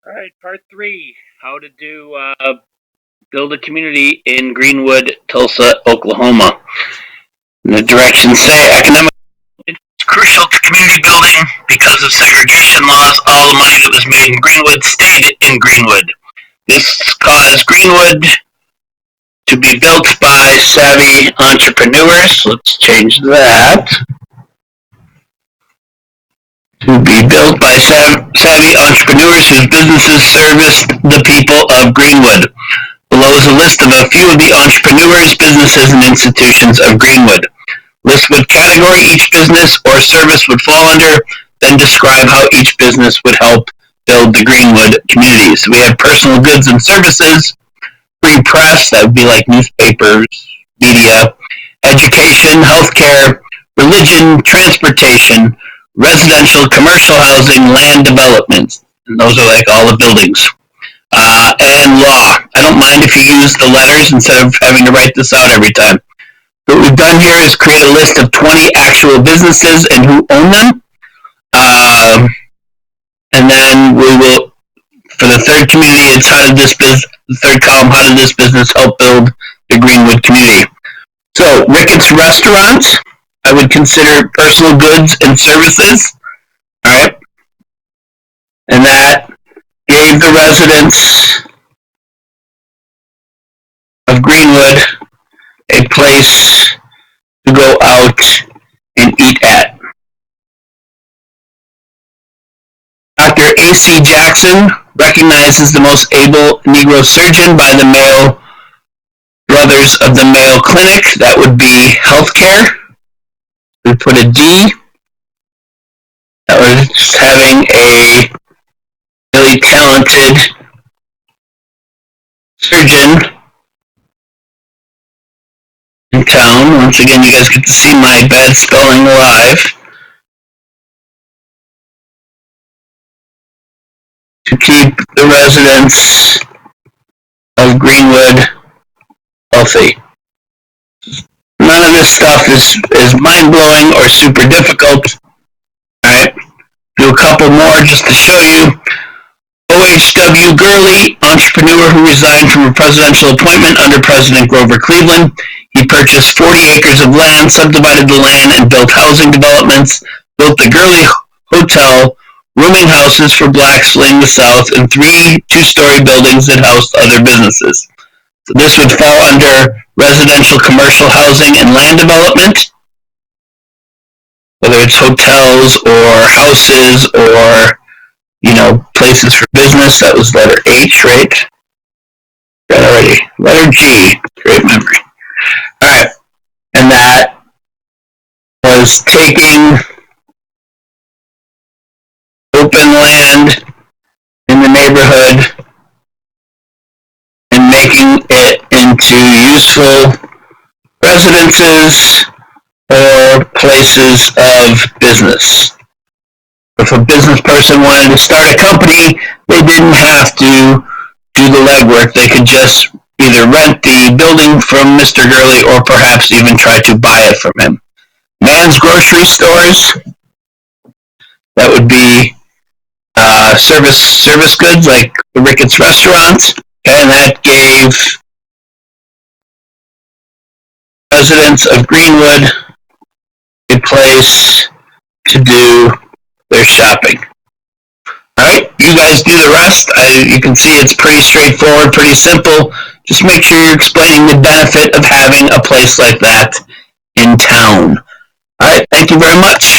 All right, part three: how to build a community in Greenwood, Tulsa, Oklahoma. And the directions say economic is crucial to community building because of segregation laws. All the money that was made in Greenwood stayed in Greenwood. This caused Greenwood to be built by savvy entrepreneurs. Let's change that. To be built by savvy entrepreneurs whose businesses serviced the people of Greenwood. Below is a list of a few of the entrepreneurs, businesses, and institutions of Greenwood. List what category each business or service would fall under, then describe how each business would help build the Greenwood community. So we have personal goods and services, free press, that would be like newspapers, media, education, healthcare, religion, transportation, residential, commercial housing, land development. And those are like all the buildings. And law. I don't mind if you use the letters instead of having to write this out every time. What we've done here is create a list of 20 actual businesses and who own them. And then we will, for the third community, it's the third column, how did this business help build the Greenwood community? So, Ricketts Restaurant, I would consider personal goods and services. All right. And that gave the residents of Greenwood a place to go out and eat at. Dr. A.C. Jackson, recognized as the most able Negro surgeon by the Mayo Brothers of the Mayo Clinic. That would be healthcare. We put a D. That was having a really talented surgeon in town. Once again, you guys get to see my bad spelling live. To keep the residents of Greenwood healthy. None of this stuff is mind-blowing or super difficult. Alright, do a couple more just to show you. O.H.W. Gurley, entrepreneur who resigned from a presidential appointment under President Grover Cleveland. He purchased 40 acres of land, subdivided the land, and built housing developments, built the Gurley Hotel, rooming houses for blacks fleeing the South, and 3 two-story buildings that housed other businesses. So this would fall under residential, commercial housing, and land development, whether it's hotels or houses or, places for business. That was letter H, right? Got already. Letter G. Great memory. All right. And that was taking open land in the neighborhood and making it into useful residences or places of business. If a business person wanted to start a company, they didn't have to do the legwork. They could just either rent the building from Mr. Gurley or perhaps even try to buy it from him. Man's grocery stores, that would be service goods like the Ricketts Restaurant, and that gave residents of Greenwood a place to do their shopping. Alright, you guys do the rest. You can see it's pretty straightforward, pretty simple. Just make sure you're explaining the benefit of having a place like that in town. Alright, thank you very much.